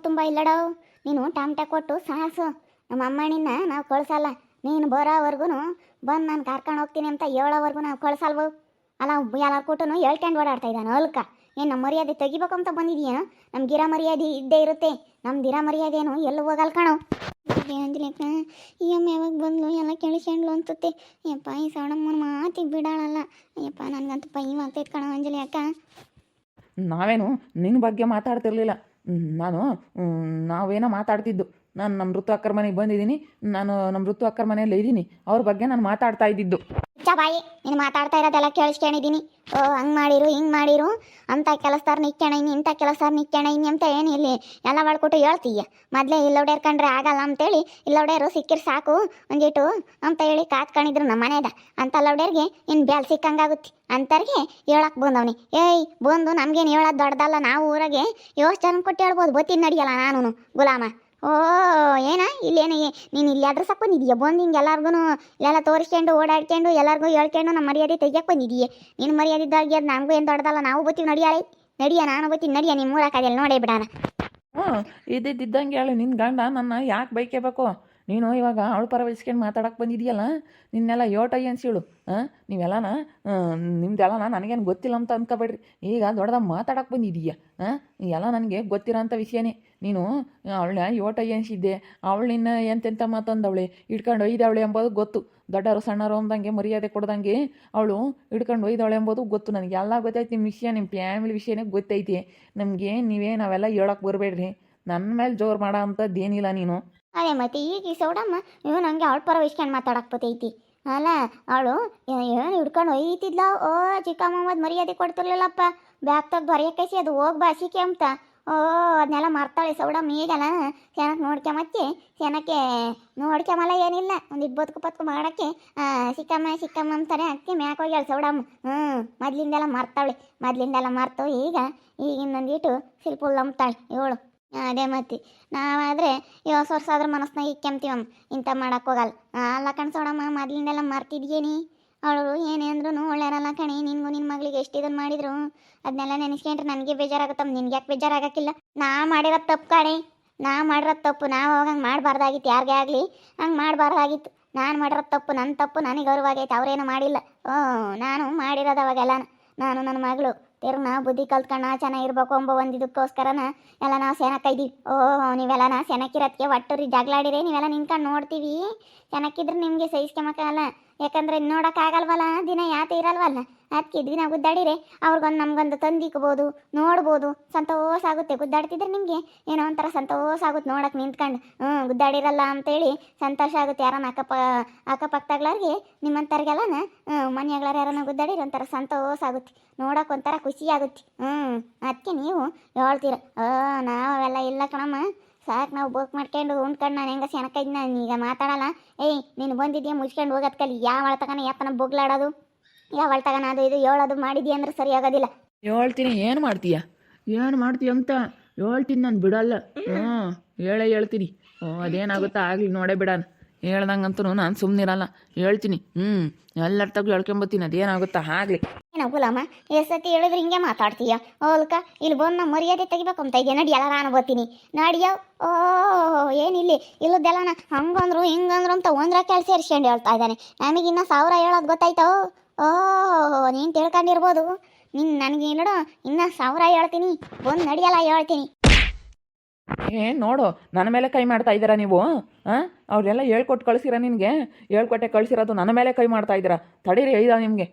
ತುಂಬ ಇಲ್ಲಡವು. ನೀನು ಟಮಟ ಕೊಟ್ಟು ಸಾಸು. ನಮ್ಮ ಅಮ್ಮಣ್ಣಿನ ನಾವು ಕಳ್ಸಲ್ಲ. ನೀನು ಬರೋವರೆಗೂ ಬಂದು ನಾನು ಕರ್ಕೊಂಡು ಹೋಗ್ತೀನಿ ಅಂತ ಹೇಳೋವರೆಗೂ ನಾವು ಕಳ್ಸಲ್ವು. ಅಲ್ಲ ಎಲ್ಲಾರು ಕೊಟ್ಟು ಹೇಳ್ಕೊಂಡು ಓಡಾಡ್ತಾ ಇದ್ದಾನೆ ಅಲ್ಕ. ಏನು ನಮ್ಮ ಮರ್ಯಾದೆ ತೆಗಿಬೇಕಂತ ಬಂದಿದೀಯೇನು? ನಮ್ಮ ಗಿರ ಮರ್ಯಾದೆ ಇದ್ದೇ ಇರುತ್ತೆ. ನಮ್ಮ ದಿರ ಮರ್ಯಾದೆನು ಎಲ್ಲೂ ಹೋಗಲ್ ಕಣೋ. ಅಂಜಲಿಕ ಈ ಅಮ್ಮ ಯಾವಾಗ ಬಂದ್ಲು ಎಲ್ಲ ಕೇಳಿಸ್ಕೊಂಡ್ಲು ಅನ್ಸುತ್ತೆ. ಯಪ್ಪ ಈ ಸೌಡಮ್ಮನ ಮಾತಿಗೆ ಬಿಡಾಳಲ್ಲ. ಅಯ್ಯಪ್ಪ ನನಗಂತೂ ಪೈ ಆಗ್ತೈತೆ ಕಣೋ ಅಂಜಲಿ ಅಕ್ಕ. ನಾವೇನು ನಿನ್ನ ಬಗ್ಗೆ ಮಾತಾಡ್ತಿರ್ಲಿಲ್ಲ. ನಾನು ನಾವೇನೋ ಮಾತಾಡ್ತಿದ್ದು. ನಾನು ನಮ್ಮ ಋತು ಅಕ್ಕರ ಮನೆಗೆ ಬಂದಿದ್ದೀನಿ. ನಾನು ನಮ್ಮ ಋತು ಅಕ್ಕರ ಮನೆಯಲ್ಲೇ ಇದ್ದೀನಿ. ಅವ್ರ ಬಗ್ಗೆ ನಾನು ಮಾತಾಡ್ತಾ ಇದ್ದಿದ್ದು. ಬಾಯಿ ನೀನು ಮಾತಾಡ್ತಾ ಇರೋದೆಲ್ಲ ಕೇಳಿಸ್ಕೊಂಡಿದ್ದೀನಿ. ಓ ಹಂಗೆ ಮಾಡಿರು ಹಿಂಗೆ ಮಾಡಿರು ಅಂಥ ಕೆಲಸದಾರ ನಿಕ್ಕೆಣೈನಿ ಇಂಥ ಕೆಲಸದಾರ ನಿಕ್ಕೆಣೈನಿ ಅಂತ ಏನು ಇಲ್ಲಿ ಎಲ್ಲ ಮಾಡ್ಕೊಟ್ಟು ಹೇಳ್ತೀಯ. ಮೊದಲೇ ಇಲ್ಲೋಡ್ಯಾರ ಕಂಡ್ರೆ ಆಗಲ್ಲ ಅಂತೇಳಿ ಇಲ್ಲೋಡ್ಯಾರು ಸಿಕ್ಕಿರ್ ಸಾಕು ಒಂದಿಟ್ಟು ಅಂತ ಹೇಳಿ ಕಾತ್ಕೊಂಡಿದ್ರು ನಮ್ಮ ಮನೆಯದ. ಅಂಥ ಲೌಡ್ಯರ್ಗೆ ಇನ್ನು ಬ್ಯಾಲ್ ಸಿಕ್ಕಂಗಾಗುತ್ತೆ ಅಂಥವ್ರಿಗೆ ಹೇಳಕ್ಕೆ ಬಂದವನಿ. ಏಯ್ ಬಂದು ನಮಗೇನು ಹೇಳೋದು ದೊಡ್ಡದಲ್ಲ. ನಾವು ಊರಾಗೆ ಯೋಷ್ಟು ಜನ ಕೊಟ್ಟು ಹೇಳ್ಬೋದು. ಬತ್ತೀನಿ ನಡಿಯಲ್ಲ ನಾನು ಗುಲಾಮ. ಓ ಏನ ಇಲ್ಲೇನು ನೀನು ಇಲ್ಲಿ ಅಡ್ರೆಸ್ ಹಾಕ್ಬಂದಿದೀಯ ಬಂದು ಹಿಂಗೆ ಎಲ್ಲರಿಗೂ ಇಲ್ಲೆಲ್ಲ ತೋರಿಸ್ಕೊಂಡು ಓಡಾಡ್ಕೊಂಡು ಎಲ್ಲರಿಗೂ ಹೇಳ್ಕೊಂಡು ನಮ್ಮ ಮರ್ಯಾದೆ ತೆಗಿಯಕ್ಕೆ ಬಂದಿದೀಯ. ನಿನ್ನ ಮರ್ಯಾದೆ ಇದ್ದಾಗ್ಯದ ನಮಗೂ ಏನು ದೊಡ್ಡದಲ್ಲ. ನಾವು ಬತ್ತೀವಿ ನಡಿಯಾಳೆ. ನಡಿಯ ನಾನು ಬತ್ತೀನಿ ನಡಿಯ. ನಿಮ್ಮ ಊರಾಕದೆಲ್ಲ ನೋಡೇ ಬಿಡೋಣ. ಇದ್ದಿದ್ದಂಗೆ ಹೇಳಿ ನಿನ್ನ ಗಂಡ ನನ್ನ ಯಾಕೆ ಬೈಕೇಬೇಕು? ನೀನು ಇವಾಗ ಅವಳ ಪರ ವಹಿಸ್ಕೊಂಡು ಮಾತಾಡಕ್ಕೆ ಬಂದಿದೆಯಲ್ಲ, ನಿನ್ನೆಲ್ಲ ಯೋಟಯ್ಯ ಅನ್ಸಿಳು. ನೀವೆಲ್ಲನ ನಿಮ್ದೆಲ್ಲನ ನನಗೇನು ಗೊತ್ತಿಲ್ಲ ಅಂತ ಅನ್ಕೋಬೇಡ್ರಿ. ಈಗ ದೊಡ್ಡದಾಗಿ ಮಾತಾಡಕ್ಕೆ ಬಂದಿದೀಯ. ಎಲ್ಲ ನನಗೆ ಗೊತ್ತಿರೋ ಅಂಥ ವಿಷಯನೇ. ನೀನು ಅವಳನ್ನ ಯೋಟಯ್ಯ ಅನ್ಸಿದ್ದೆ. ಅವಳು ನಿನ್ನ ಎಂತೆಂಥ ಮಾತಂದವಳೆ ಇಟ್ಕೊಂಡು ಒಯ್ದವಳೆ ಎಂಬುದು ಗೊತ್ತು. ದೊಡ್ಡವರು ಸಣ್ಣರು ಅಂದಂಗೆ ಮರ್ಯಾದೆ ಕೊಡ್ದಂಗೆ ಅವಳು ಹಿಡ್ಕೊಂಡು ಒಯ್ದವಳೆ ಎಂಬುದು ಗೊತ್ತು ನನಗೆ. ಎಲ್ಲ ಗೊತ್ತೈತಿ. ನಿಮ್ಮ ವಿಷಯ ನಿಮ್ಮ ಫ್ಯಾಮಿಲಿ ವಿಷಯನೇ ಗೊತ್ತೈತಿ ನಮಗೆ. ನಾವೆಲ್ಲ ಹೇಳೋಕ್ಕೆ ಬರಬೇಡ್ರಿ. ನನ್ನ ಮೇಲೆ ಜೋರು ಮಾಡೋ ಅಂಥದ್ದು ಏನಿಲ್ಲ ನೀನು. ಅದೇ ಮತ್ತೆ ಈಗ ಈ ಸೌಡಮ್ಮ ಇವ್ ನನಗೆ ಅವಳ ಪರ ವಹಿಸ್ಕೊಂಡು ಮಾತಾಡಕ್ಕೆ ಬತ್ತೈತಿ ಅಲ್ಲ. ಅವಳು ಏನು ಹಿಡ್ಕೊಂಡು ಒಯ್ತಿದ್ಲ. ಓ ಚಿಕ್ಕಮ್ಮದ ಮರ್ಯಾದೆ ಕೊಡ್ತಿರ್ಲಿಲ್ಲಪ್ಪ. ಬ್ಯಾಗ್ ತೆಗ್ದು ಹೊರೆಯಕ್ಕೈಸಿ ಅದು ಹೋಗಿ ಬಾಸಿಕೆ ಅಂತ. ಓ ಅದನ್ನೆಲ್ಲ ಮರ್ತಾಳೆ ಸೌಡಮ್ಮ. ಈಗಲ್ಲ ಚೆನ್ನಾಗಿ ನೋಡ್ಕೊಂಬತ್ತೆ. ಚೆನ್ನಾಗೆ ನೋಡ್ಕೊಂಬಲ್ಲ ಏನಿಲ್ಲ. ಒಂದಿಟ್ಟು ಬದುಕು ಮಾಡೋಕ್ಕೆ ಸಿಕ್ಕಮ್ಮ ಅಂತಾರೆ. ಅದಕ್ಕೆ ಮ್ಯಾಕ್ ಹೋಗ್ಯಾಳ ಸೌಡಮ್ಮ. ಮೊದ್ಲಿಂದೆಲ್ಲ ಮೊದ್ಲಿಂದೆಲ್ಲ ಮರ್ತು ಈಗ ಇನ್ನೊಂದಿಟ್ಟು ಸಿಲ್ಪುಲ್ ನಂಬ್ತಾಳೆ ಇವಳು. ಅದೇ ಮತ್ತೆ ನಾವಾದರೆ ಹೊಸ ವರ್ಷ ಆದ್ರೆ ಮನಸ್ನಾಗ ಇಕ್ಕೆಂತೀವಮ್ಮ. ಇಂಥ ಮಾಡಕ್ಕೆ ಹೋಗಲ್ಲ. ಅಲ್ಲ ಕಣ್ಸೋಡಮ್ಮ ಮೊದ್ಲಿಂದೆಲ್ಲ ಮರ್ತಿದ್ಯೇನಿ. ಅವಳು ಏನೇ ಅಂದ್ರೂ ಒಳ್ಳೆಯರಲ್ಲ ಕಣೆ. ನಿನ್ಗೂ ನಿನ್ನ ಮಗಳಿಗೆ ಎಷ್ಟು ಇದನ್ನು ಮಾಡಿದ್ರು ಅದನ್ನೆಲ್ಲ ನೆನೆಸ್ಕೊಂಡ್ರೆ ನನಗೆ ಬೇಜಾರಾಗುತ್ತಮ್ಮ. ನಿನ್ಗೆ ಯಾಕೆ ಬೇಜಾರಾಗಕ್ಕಿಲ್ಲ? ನಾ ಮಾಡಿರೋದು ತಪ್ಪು ಕಣೆ. ನಾ ಮಾಡಿರೋದು ತಪ್ಪು. ನಾವು ಹಂಗೆ ಮಾಡಬಾರ್ದಾಗಿತ್ತು. ಯಾರಿಗೇ ಆಗಲಿ ಹಂಗೆ ಮಾಡಬಾರ್ದಾಗಿತ್ತು. ನಾನು ಮಾಡಿರೋದು ತಪ್ಪು. ನನ್ನ ತಪ್ಪು ನನಗೆ ಗೌರವಾಗೈತೆ. ಅವರೇನು ಮಾಡಿಲ್ಲ. ನಾನು ಮಾಡಿರೋದು ಅವಾಗೆಲ್ಲ ನಾನು ನನ್ನ ಮಗಳು ನಾವು ಬುದ್ಧಿ ಕಲ್ತ್ಕೊಂಡು ಚೆನ್ನಾಗಿರ್ಬೇಕು ಎಂಬ ಒಂದಿದಕ್ಕೋಸ್ಕರನ ಎಲ್ಲ ನಾವು ಸೆನಕ್ಕಿದ್ದೀವಿ. ನೀವೆಲ್ಲ ಸೆನಕ್ಕಿರೋದಕ್ಕೆ ಒಟ್ಟುರಿ ಜಗಳಾಡಿರಿ. ನೀವೆಲ್ಲ ನಿಂತ್ಕೊಂಡು ನೋಡ್ತೀವಿ. ಸೆನಕ್ಕಿದ್ರೆ ನಿಮಗೆ ಸಹಿಸ್ಕೊಂಬಕ್ಕಲ್ಲ. ಯಾಕಂದ್ರೆ ನೋಡೋಕ್ಕಾಗಲ್ವಲ್ಲ. ದಿನ ಯಾತೆ ಇರಲ್ವಲ್ಲ. ಅದಕ್ಕೆ ದಿನ ಗುದ್ದಾಡಿರೆ ಅವ್ರಿಗೊಂದು ನಮಗೊಂದು ತಂದಿಕ್ಬೋದು, ನೋಡ್ಬೋದು. ಸಂತೋಷ ಆಗುತ್ತೆ. ಗುದ್ದಾಡ್ತಿದ್ರೆ ನಿಮಗೆ ಏನೋ ಒಂಥರ ಸಂತೋಷ ಆಗುತ್ತೆ ನೋಡೋಕೆ ನಿಂತ್ಕೊಂಡು. ಗುದ್ದಾಡಿರಲ್ಲ ಅಂತೇಳಿ ಸಂತೋಷ ಆಗುತ್ತೆ. ಯಾರನ್ನ ಅಕ್ಕಪಕ್ಕದಾಗ್ಲಾರಿಗೆ ನಿಮ್ಮಂಥವ್ರಿಗೆಲ್ಲನ ಮನೆಯಾಗ್ಲಾರ ಯಾರನ್ನ ಗುದ್ದಾಡಿರಿ ಒಂಥರ ಸಂತೋಷ ಆಗುತ್ತೆ. ನೋಡೋಕೆ ಒಂಥರ ಖುಷಿ ಆಗುತ್ತೆ. ಅದಕ್ಕೆ ನೀವು ಹೇಳ್ತೀರ ನಾವೆಲ್ಲ ಇಲ್ಲ ಕಣಮ್ಮ ಸಾಕು ನಾವು ಬೋಕ್ ಮಾಡ್ಕೊಂಡು ಉಂಡ್ಕೊಂಡು ನಾನು ಹೆಂಗೆ ಸೆನಕೈದು ನಾನು ಈಗ ಮಾತಾಡಲ್ಲ. ಏಯ್ ನೀನು ಬಂದಿದ್ದೀಯ ಮುಚ್ಕೊಂಡು ಹೋಗೋದು ಕಲಿ. ಯಾವ ತಗನ ಯಾತನ ಬೊಗ್ಲಾಡೋದು ಯಾವ ತಗನ ಅದು ಇದು ಹೇಳೋದು ಮಾಡಿದ್ಯಾ ಅಂದ್ರೆ ಸರಿ ಆಗೋದಿಲ್ಲ. ಹೇಳ್ತೀನಿ. ಏನು ಮಾಡ್ತೀಯ ಅಂತ ಹೇಳ್ತೀನಿ. ನಾನು ಬಿಡಲ್ಲ. ಹೇಳ್ತೀನಿ. ಅದೇನಾಗುತ್ತಾ ಆಗಲಿ ನೋಡೇ ಬಿಡೋಣ. ಹೇಳ್ದಂಗಂತೂ ನಾನು ಸುಮ್ಮನಿರಲ್ಲ. ಹೇಳ್ತೀನಿ. ಎಲ್ಲರ ತಗು ಹೇಳ್ಕೊಂಬತ್ತೀನಿ. ಅದೇನಾಗುತ್ತಾ ಆಗಲಿ. ಏನೋ ಗುಲಾಮ ಎಷ್ಟತಿ ಹೇಳಿದ್ರೆ ಹಿಂಗೆ ಮಾತಾಡ್ತೀಯ? ಹೋಲ್ಕ ಇಲ್ಲಿ ಬಂದು ನಮ್ಮ ಮರ್ಯಾದೆ ತೆಗಿಬೇಕು ಅಂತ ಇದೆಯಾ? ನಡಿಯಲ್ಲ ನಾನು ಬರ್ತೀನಿ. ನಡಿಯೋ. ಏನಿಲ್ಲಿ ಇಲ್ಲದೆಲ್ಲ ಹಂಗಂದ್ರು ಹಿಂಗಂದ್ರು ಅಂತ ಒಂದ್ರ ಕೆಲಸ ಸೇರಿಸ್ಕೊಂಡು ಹೇಳ್ತಾ ಇದ್ದಾನೆ. ನಮಗಿನ್ನ 1000 ಹೇಳೋದು ಗೊತ್ತಾಯ್ತೋ. ನೀನು ತಿಳ್ಕೊಂಡಿರ್ಬೋದು. ನನಗೆ ನೋಡು ಇನ್ನು 1000 ಹೇಳ್ತೀನಿ. ಬಂದು ನಡಿಯಲ್ಲ ಹೇಳ್ತೀನಿ. ನೋಡು ನನ್ನ ಮೇಲೆ ಕೈ ಮಾಡ್ತಾ ಇದ್ದೀರಾ ನೀವು. ಅವ್ರೆಲ್ಲ ಹೇಳ್ಕೊಟ್ಟು ಕಳಿಸಿರ ನಿನಗೆ. ಹೇಳ್ಕೊಟ್ಟೆ ಕಳಿಸಿರೋದು ನನ್ನ ಮೇಲೆ ಕೈ ಮಾಡ್ತಾ ಇದ್ದೀರಾ. ತಡೀರಿ ಐದ ನಿಮಗೆ.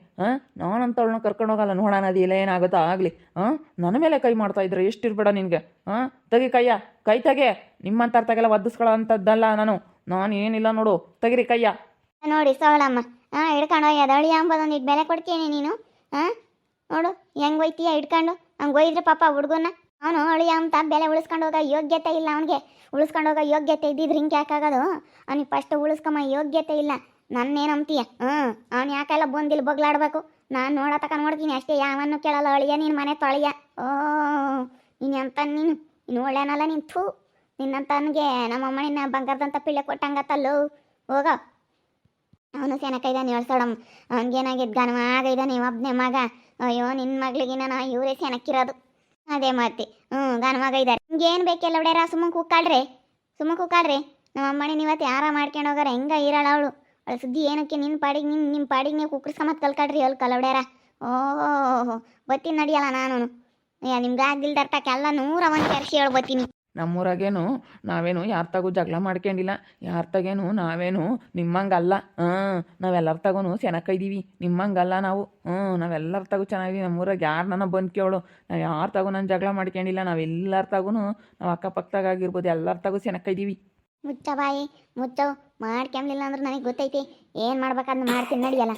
ನಾನಂತವಳನ್ನ ಕರ್ಕೊಂಡು ಹೋಗಲ್ಲ. ನೋಡೋಣ ಅದು ಇಲ್ಲ ಏನಾಗುತ್ತಾ ಆಗಲಿ. ನನ್ನ ಮೇಲೆ ಕೈ ಮಾಡ್ತಾ ಇದ್ದೀರಾ. ಎಷ್ಟಿರ್ಬೇಡ ನಿನಗೆ. ತೆಗಿ ಕೈ ತೆಗೆ. ನಿಮ್ಮಂತಾರ ತೆಗೆಲ್ಲ ಒದಿಸ್ಕೊಳ್ಳೋ ಅಂಥದ್ದಲ್ಲ ನಾನು ಏನಿಲ್ಲ ನೋಡು. ತೆಗಿರಿ ಕೈಯ. ನೋಡಿ ಸೋಳಮ್ಮ ಹಿಡ್ಕೊಂಡು ಹೋಗ್ಯದ ಅಳಿ ಅಂಬೋದೊಂದಿಟ್ಟು ಬೆಲೆ ಕೊಡ್ತೀನಿ ನೀನು. ನೋಡು ಹೆಂಗೆ ಒಯ್ತೀಯ ಹಿಡ್ಕೊಂಡು. ಹಂಗೆ ಒಯ್ದ್ರೆ ಪಾಪ ಹುಡುಗನ ಅವನು ಅಳಿಯ ಅಂತ ಬೆಲೆ ಉಳಿಸ್ಕೊಂಡು ಹೋಗೋ ಯೋಗ್ಯತೆ ಇಲ್ಲ ಅವನಿಗೆ. ಉಳಿಸ್ಕೊಂಡು ಹೋಗೋ ಯೋಗ್ಯತೆ ಇದ್ದಿದ್ರೆ ಹಿಂಗೆ ಯಾಕಾಗೋದು? ಅವನಿಗೆ ಫಸ್ಟ್ ಉಳಿಸ್ಕೊಂಬ ಯೋಗ್ಯತೆ ಇಲ್ಲ. ನನ್ನೇನು ಅಂತೀಯ? ಅವ್ನು ಯಾಕೆಲ್ಲ ಬಂದಿಲ್ಲ ಬಗ್ಲಾಡ್ಬೇಕು? ನಾನು ನೋಡತಕ್ಕ ನೋಡ್ತೀನಿ ಅಷ್ಟೇ. ಯಾವನ್ನು ಕೇಳಲ್ಲ. ಅಳಿಯ ನೀನು ಮನೆ ತೊಳೆಯ. ನೀನು ಅಂತ ನೀನು ಒಳ್ಳೆನಲ್ಲ. ನೀನು ಥೂ ನಿನ್ನಂತನಿಗೆ ನಮ್ಮಮ್ಮ ನಿನ್ನ ಬಂಗಾರದಂಥ ಪಿಳ್ಳೆ ಕೊಟ್ಟಂಗತ್ತಲ್ಲೋ. ಹೋಗ. ಅವನು ಸೆನಕೈದಾನೆ ಹೇಳ್ಸೋಡಮ್ಮ. ಅವ್ನಿಗೇನಾಗಿದ್ದು ಗನವಾಗೈದಾನೆ ಒಬ್ಬನೇ ಮಗ. ಅಯ್ಯೋ ನಿನ್ನ ಮಗಳಿಗಿನ ಇವರೇ ಸೆನಕ್ಕಿರೋದು. ಅದೇ ಮತ್ತೆ ಗನ ಮಗ ಇದ್ದಾರೆ ನಿಮ್ಗೆ ಏನು ಬೇಕೆಲ್ಲ ಒಡೆಯರ ಸುಮ್ಮ ಕೂಕಾಳ್ರಿ ನಮ್ಮ ಅಮ್ಮಣಿ ನೀವತ್ತು ಯಾರ ಮಾಡ್ಕೊಂಡು ಹೋಗಾರ ಹೆಂಗ ಇರಾಳ ಅವಳು ಸುದ್ದಿ ಏನಕ್ಕೆ ನಿಮ್ಮ ಪಾಡಿಗೆ ನೀವು ಕುಕ್ಕರ್ಸ್ಕೊಂಬತ್ ಕಲ್ಕಳ್ರಿ ಅಲ್ಲಿ ಕಲವಡ್ಯಾರ ಓಹೋ ಬತ್ತೀನಿ ನಡಿಯಲ್ಲ ನಾನು ನಿಮ್ಗೆ ಆಗಿಲ್ದರ್ತಕ್ಕೆ ಎಲ್ಲ 101 ಕೆರ್ಸಿ ಹೇಳಿ ಬತ್ತೀನಿ. ನಮ್ಮೂರಾಗೇನು ನಾವೇನು ಯಾರ ತಗೂ ಜಗಳ ಮಾಡ್ಕೊಂಡಿಲ್ಲ, ಯಾರ ತಗೇನು ನಾವೇನು ನಿಮ್ಮಂಗಲ್ಲ. ನಾವೆಲ್ಲರ ತಗೂ ಚೆನ್ನಾಗಿದ್ದೀವಿ, ನಿಮ್ಮಂಗಲ್ಲ ನಾವು. ನಾವೆಲ್ಲರ ತಗೂ ಚೆನ್ನಾಗಿದ್ದೀವಿ. ನಮ್ಮೂರಾಗ ಯಾರು ನನ್ನ ಬಂದು ಕೇಳು, ನಾವು ಯಾರ ತಗೂ ನಾನು ಜಗಳ ಮಾಡ್ಕೊಂಡಿಲ್ಲ. ನಾವೆಲ್ಲರ ತಗೂ ನಾವು ಅಕ್ಕಪಕ್ಕದಾಗಿರ್ಬೋದು ಎಲ್ಲರ ತಗೂ ಚೆನ್ನಾಗಿದ್ದೀವಿ. ಮುಚ್ಚ ಬಾಯಿ ಮುಚ್ಚವು ಮಾಡ್ಕೊಂಬ್ಲಿಲ್ಲ ಅಂದ್ರೆ ನನಗೆ ಗೊತ್ತೈತಿ ಏನು ಮಾಡ್ಬೇಕಂತ ಮಾಡ್ತೀನಿ ನಡಿಯಲ್ಲ.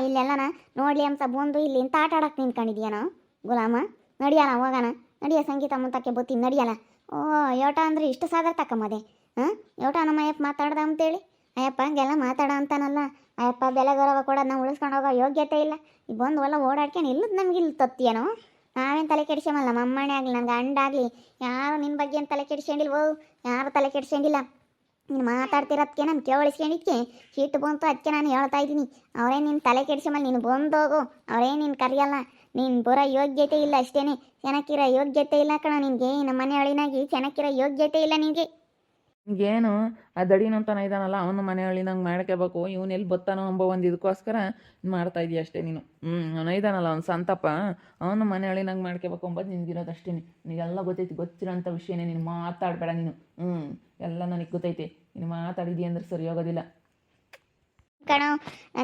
ಇಲ್ಲೆಲ್ಲನ ನೋಡ್ಲಿ ಅಂತ ಬಂದು ಇಲ್ಲಿ ಇಂತ ಆಟ ಆಡಕ್ಕೆ ನಿಂತ್ಕೊಂಡಿದ್ಯಾನೋ ಗುಲಾಮ. ನಡಿಯಲ್ಲ ಹೋಗೋಣ, ನಡಿಯ ಸಂಗೀತ ಮುಂತಕ್ಕೆ ಬತ್ತೀನಿ ನಡಿಯಲ್ಲ. ಯೋಟ ಅಂದ್ರೆ ಇಷ್ಟು ಸಾಗರ ತಕ್ಕಮ್ಮದೆ ಯೋಟ ನಮ್ಮ ಅಯ್ಯಪ್ಪ ಮಾತಾಡ್ದ ಅಂತೇಳಿ ಅಯ್ಯಪ್ಪ ಹಂಗೆಲ್ಲ ಮಾತಾಡ ಅಂತಾನಲ್ಲ. ಅಯ್ಯಪ್ಪ ಬೆಲೆ ಗೌರವ ಕೊಡೋದು ನಾವು ಉಳಿಸ್ಕೊಂಡು ಹೋಗೋ ಯೋಗ್ಯತೆ ಇಲ್ಲ. ಈಗ ಬಂದು ಎಲ್ಲ ಓಡಾಡ್ಕೊಂಡು ಇಲ್ಲದ ನಮ್ಗೆ ಇಲ್ಲಿ ತತ್ತಿಯೇನೋ. ನಾವೇನು ತಲೆ ಕೆಡಿಸ್ಕೊಂಬಲ್ಲ, ನಮ್ಮ ಅಮ್ಮನೇ ಆಗಲಿ ನನ್ನ ಗಂಡ ಆಗಲಿ ಯಾರು ನಿನ್ನ ಬಗ್ಗೆ ಏನು ತಲೆ ಕೆಡಿಸ್ಕೊಂಡಿಲ್ವೋ, ಯಾರು ತಲೆ ಕೆಡಿಸ್ಕೊಂಡಿಲ್ಲ. ನೀನು ಮಾತಾಡ್ತಿರೋದಕ್ಕೆ ನಾನು ಕೇಳಿಸ್ಕೊಂಡಿದ್ಕೆ ಸಿಟ್ಟು ಬಂತು, ಅದಕ್ಕೆ ನಾನು ಹೇಳ್ತಾ ಇದ್ದೀನಿ. ಅವರೇ ನಿನ್ನ ತಲೆ ಕೆಡಿಸ್ಕೊಂಬಲ್ಲ, ನೀನು ಬಂದೋಗು, ಅವರೇ ನಿನ್ನ ಕರೆಯಲ್ಲ. ನೀನು ಬರೋ ಯೋಗ್ಯತೆ ಇಲ್ಲ ಅಷ್ಟೇ, ಚೆನ್ನಾಗಿರೋ ಯೋಗ್ಯತೆ ಇಲ್ಲ ಕಣ ನಿನಗೆ. ನಮ್ಮ ಮನೆ ಹಳಿನಾಗಿ ಚೆನ್ನಾಗಿರೋ ಯೋಗ್ಯತೆ ಇಲ್ಲ ನಿನಗೆ. ಏನು ಆ ದಡಿನಂತನ ಇದ್ದಾನಲ್ಲ ಅವನು ಮನೆ ಹಳ್ಳಿನಂಗೆ ಮಾಡ್ಕೋಬೇಕು, ಇವನು ಎಲ್ಲಿ ಬತ್ತಾನೋ ಅಂಬೋ ಒಂದು ಇದಕ್ಕೋಸ್ಕರ ಮಾಡ್ತಾ ಇದೀಯ ಅಷ್ಟೇ ನೀನು. ಅವನು ಇದ್ದಾನಲ್ಲ ಅವ್ನು ಸಂತಪ್ಪ, ಅವನು ಮನೆ ಹಳ್ಳಿನಂಗೆ ಮಾಡ್ಕೋಬೇಕು ಅಂಬೋದು ನಿನ್ಗಿರೋದು ಅಷ್ಟೇ. ನಿನಗೆಲ್ಲ ಗೊತ್ತೈತಿ, ಗೊತ್ತಿರೋಂಥ ವಿಷಯನೇ. ನೀನು ಮಾತಾಡಬೇಡ ನೀನು. ಎಲ್ಲ ನನಗೆ ಗೊತ್ತೈತೆ. ನೀನು ಮಾತಾಡಿದಿ ಅಂದ್ರೆ ಸರಿ ಹೋಗೋದಿಲ್ಲ ಕಣೋ.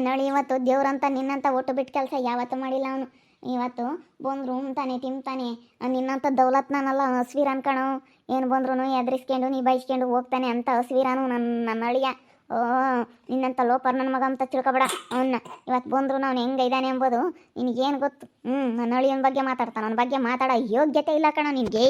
ನೋಡಿ ಇವತ್ತು ದೇವ್ರಂತ ನಿನ್ನಂತ ಒಟ್ಟು ಬಿಟ್ಟು ಕೆಲಸ ಯಾವತ್ತೂ ಮಾಡಿಲ್ಲ ಅವನು. ಇವತ್ತು ಬಂದ್ರು ಉಣ್ತಾನೆ ತಿಂತಾನೆ, ನಿನ್ನಂಥ ದೌಲತ್ನಾನಲ್ಲ ಹಸ್ವೀರ್ ಅನ್ಕಣೋ. ಏನು ಬಂದ್ರು ಎದುರಿಸ್ಕೊಂಡು ನೀ ಬೈಸ್ಕೊಂಡು ಹೋಗ್ತಾನೆ ಅಂತ ಹಸ್ವೀರಾನು ನನ್ನ ಅಳಿಯ. ನಿನ್ನಂಥ ಲೋಪರ್ ನನ್ನ ಮಗ ಅಂತ ತಿಳ್ಕೊಬೇಡ ಅವನ್ನ. ಇವತ್ತು ಬಂದ್ರು ಅವ್ನು ಹೆಂಗೆ ಇದ್ದಾನೆ ಎಂಬುದು ನಿನಗೇನು ಗೊತ್ತು. ನನ್ನ ಅಳಿಯನ ಬಗ್ಗೆ ಮಾತಾಡ್ತಾನೆ, ಅವನ ಬಗ್ಗೆ ಮಾತಾಡೋ ಯೋಗ್ಯತೆ ಇಲ್ಲ ಕಣೋ ನಿನಗೆ.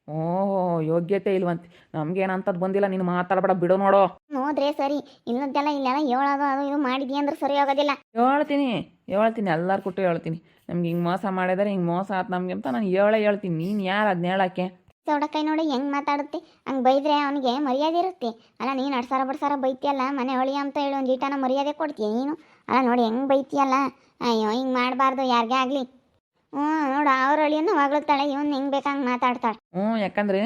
ಓಹೋ ಯೋಗ್ಯತೆ ಇಲ್ವಂತೆ, ನಮ್ಗೇನಂತದ್ದು ಬಂದಿಲ್ಲ. ನೀನು ಮಾತಾಡಬೇಡ ಬಿಡು ನೋಡು. ನೋಡ್ರೆ ಸರಿ, ಇಲ್ಲದ್ದೆಲ್ಲ ಇಲ್ಲೆಲ್ಲ ಹೇಳೋದು ಅದು ಇದು ಮಾಡಿದ್ಯಾ ಅಂದ್ರೆ ಸರಿ ಹೋಗೋದಿಲ್ಲ. ಹೇಳ್ತೀನಿ ಎಲ್ಲರೂ ಕೊಟ್ಟು ಹೇಳ್ತೀನಿ. ನಮ್ಗೆ ಹಿಂಗೆ ಮೋಸ ಮಾಡಿದರೆ ಹಿಂಗೆ ಮೋಸ ಆಯ್ತು ನಮಗೆ ಅಂತ ನಾನು ಹೇಳ್ತೀನಿ. ನೀನು ಯಾರು ಅದನ್ನ ಹೇಳೋಕ್ಕೆ? ಚೌಡಕೈ ನೋಡಿ ಹೆಂಗೆ ಮಾತಾಡುತ್ತೆ. ಹಂಗೆ ಬೈದ್ರೆ ಅವನಿಗೆ ಮರ್ಯಾದೆ ಇರುತ್ತೆ. ಅಲ್ಲ ನೀನು ಅಡ್ಸಾರ ಬಡ್ಸಾರ ಬೈತಿಯಲ್ಲ, ಮನೆ ಹೊಳಿ ಅಂತ ಹೇಳಿ ಒಂದು ಈಟನ ಮರ್ಯಾದೆ ಕೊಡ್ತೀಯ ನೀನು. ಅಲ್ಲ ನೋಡಿ ಹೆಂಗೆ ಬೈತಿಯಲ್ಲ. ಅಯ್ಯೋ ಹಿಂಗೆ ಮಾಡಬಾರ್ದು ಯಾರಿಗೇ ಆಗಲಿ. ನೋಡು ಅವ್ರ ಹಳಿಯನ್ನು ಹೊಗಳ್ತಾಳೆ, ಇವನು ಹೆಂಗೆ ಬೇಕಂಗೆ ಮಾತಾಡ್ತಾಳೆ. ಯಾಕಂದರೆ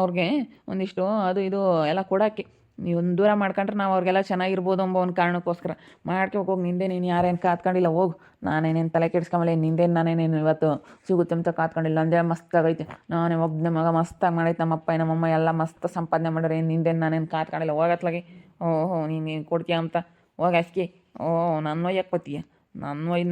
ಅವ್ರಿಗೆ ಒಂದಿಷ್ಟು ಅದು ಇದು ಎಲ್ಲ ಕೊಡೋಕ್ಕೆ ನೀವು ದೂರ ಮಾಡ್ಕೊಂಡ್ರೆ ನಾವು ಅವ್ರಿಗೆಲ್ಲ ಚೆನ್ನಾಗಿರ್ಬೋದು ಎಂಬ ಒಂದು ಕಾರಣಕ್ಕೋಸ್ಕರ ಮಾಡ್ಕೋಬೇಕು. ಹೋಗಿ ನಿಂದೆ ನೀನು ಯಾರೇನು ಕಾತ್ಕೊಂಡಿಲ್ಲ, ಹೋಗು. ನಾನೇನೇನು ತಲೆ ಕೆಡಿಸ್ಕೊಂಬಲ್ಲ, ನಿಂದೇನು ನಾನೇನೇನು ಇವತ್ತು ಸಿಗುತ್ತೆ ಅಂತ ಕಾತ್ಕೊಂಡಿಲ್ಲ. ಅಂದೇ ಮಸ್ತಾಗೈತೆ. ನಾನೇ ಒಬ್ಬನೇ ಮಗ ಮಸ್ತಾಗಿ ಮಾಡೈತೆ. ನಮ್ಮಪ್ಪ ನಮ್ಮಮ್ಮ ಎಲ್ಲ ಮಸ್ತ್ ಸಂಪಾದನೆ ಮಾಡಿದ್ರೆ ನಿಂದೇನು ನಾನೇನು ಕಾತ್ಕೊಂಡಿಲ್ಲ. ಹೋಗತ್ಲಾಗೆ ನೀನು ಕೊಡ್ತೀಯ ಅಂತ ಹೋಗಿ ಅಸ್ಕಿ. ನನ್ನ ಒಯ್ಯಕ್ಕೆ ಬತ್ತೀಯ.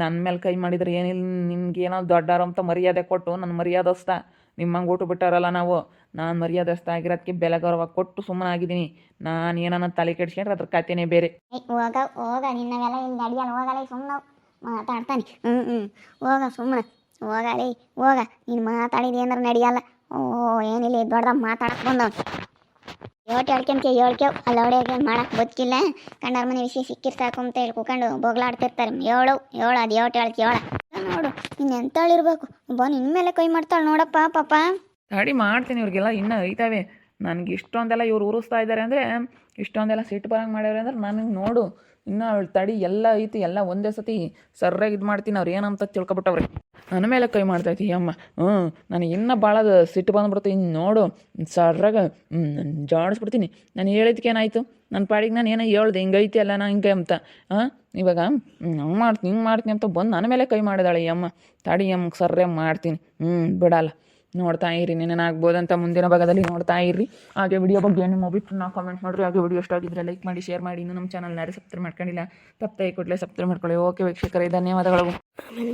ನನ್ನ ಮೇಲೆ ಕೈ ಮಾಡಿದ್ರೆ ಏನಿಲ್ಲ, ನಿನ್ಗೆ ಏನೋ ದೊಡ್ಡಾರು ಅಂತ ಮರ್ಯಾದೆ ಕೊಟ್ಟು ನನ್ನ ಮರ್ಯಾದಸ್ತ ನಿಮ್ಮಂಗೆ ಊಟ ಬಿಟ್ಟಾರಲ್ಲ ನಾವು. ನಾನು ಮರ್ಯಾದಸ್ತ ಆಗಿರೋದಕ್ಕೆ ಬೆಲೆ ಗೌರವ ಕೊಟ್ಟು ಸುಮ್ಮನೆ ಆಗಿದ್ದೀನಿ. ನಾನು ಏನನ್ನ ತಲೆ ಕೆಡಿಸ್ಕೊಂಡ್ರೆ ಅದ್ರ ಕತೆನೇ ಬೇರೆ. ಹೋಗ ನಿನ್ನವೆಲ್ಲ ಇಲ್ಲಿ ನಡಿಯಲ್ಲ, ಹೋಗಲ್ಲ ಸುಮ್ಮನೆ ಮಾತಾಡ್ತಾನೆ. ಹೋಗ ಸುಮ್ಮನೆ ಹೋಗಲಿ, ಹೋಗ. ನೀನು ಮಾತಾಡಿದಿ ಅಂದ್ರೆ ನಡಿಯಲ್ಲ. ಏನಿಲ್ಲ ದೊಡ್ಡದ ಮಾತಾಡಕ್ಕೆ ಬಂದವ್ ಯೋಟ್ ಹೇಳ್ಕೆವ್ ಅಲ್ಲ ಹೊಡೆಯೋಕೆ ಮಾಡಕ್ಕೆ ಬದುಕಿಲ್ಲ. ಕಂಡಾರ ಮನೆ ವಿಷಯ ಸಿಕ್ಕಿರ್ ಸಾಕು ಅಂತ ಹೇಳಿ ಕೂಕೊಂಡು ಬೊಗ್ಲಾಡ್ತಿರ್ತಾರೆ. ಹೇಳು ಅದು ಯೋಟ್ ಹೇಳ ನೋಡು. ಇನ್ನು ಎಂತಳಿರ್ಬೇಕು ನಿನ್ನ ಮೇಲೆ ಕೈ ಮಾಡ್ತಾಳೆ ನೋಡಪ್ಪ ಪಾಪ. ತಡಿ ಮಾಡ್ತೀನಿ. ಇವ್ರಿಗೆಲ್ಲ ಇನ್ನೂ ಐತಾವೆ. ನನಗೆ ಇಷ್ಟೊಂದೆಲ್ಲ ಇವ್ರು ಉರಿಸ್ತಾ ಇದ್ದಾರೆ ಅಂದರೆ, ಇಷ್ಟೊಂದೆಲ್ಲ ಸಿಟ್ಟು ಬರಂಗೆ ಮಾಡ್ಯಾವ್ರೆ ಅಂದ್ರೆ ನನಗೆ ನೋಡು ಇನ್ನೂ ಅವಳು ತಡಿ ಎಲ್ಲ ಐತಿ. ಎಲ್ಲ ಒಂದೇ ಸತಿ ಸರ್ರಾಗಿ ಇದು ಮಾಡ್ತೀನಿ. ಅವ್ರು ಏನಂತ ತಿಳ್ಕೊಬಿಟ್ಟವ್ರಿ. ನನ್ನ ಮೇಲೆ ಕೈ ಮಾಡ್ತೈತಿ ಅಮ್ಮ. ನನಗೆ ಇನ್ನೂ ಭಾಳ ಸಿಟ್ಟು ಬಂದುಬಿಡ್ತು. ಇನ್ನು ನೋಡು ಸರ್ರಾಗ ಜಾಡಿಸ್ಬಿಡ್ತೀನಿ. ನಾನು ಹೇಳಿದ್ಕೆ ಏನಾಯಿತು, ನನ್ನ ಪಾಡಿಗೆ ನಾನು ಏನೋ ಹೇಳ್ದೆ ಹಿಂಗೈತಿ ಅಲ್ಲ ನಾ ಹಿಂಗೆ ಅಂತ. ಇವಾಗ ಹಂಗೆ ಮಾಡ್ತೀನಿ ಅಂತ ಬಂದು ನನ್ನ ಮೇಲೆ ಕೈ ಮಾಡಿದಾಳೆ ಈ ಅಮ್ಮ. ತಡಿ ಅಮ್ಮಗೆ ಸರ್ರಾಗಿ ಮಾಡ್ತೀನಿ. ಬಿಡಲ್ಲ. ನೋಡ್ತಾ ಇರಿ, ನೆನೇನಾಗ್ಬೋದಂತ ಮುಂದಿನ ಭಾಗದಲ್ಲಿ ನೋಡ್ತಾ ಇರ್ರಿ. ಹಾಗೆ ವಿಡಿಯೋ ಬಗ್ಗೆ ನಿಮ್ಮ ಅಭಿಪ್ರಾಯ ಕಾಮೆಂಟ್ ಮಾಡಿರಿ. ಹಾಗೆ ವಿಡಿಯೋ ಇಷ್ಟ ಆಗಿದ್ರೆ ಲೈಕ್ ಮಾಡಿ, ಶೇರ್ ಮಾಡಿ. ಇನ್ನು ನಮ್ಮ ಚಾನಲ್ ಯಾರು ಸಬ್ಸ್ಕ್ರೈಬ್ ಮಾಡ್ಕೊಂಡಿಲ್ಲ, ತಪ್ಪೇ ಕೂಡಲೇ ಸಬ್ಸ್ಕ್ರೈಬ್ ಮಾಡ್ಕೊಳ್ಳಿ. ಓಕೆ ವೀಕ್ಷಕರೇ, ಧನ್ಯವಾದಗಳು. ಆಮೇಲೆ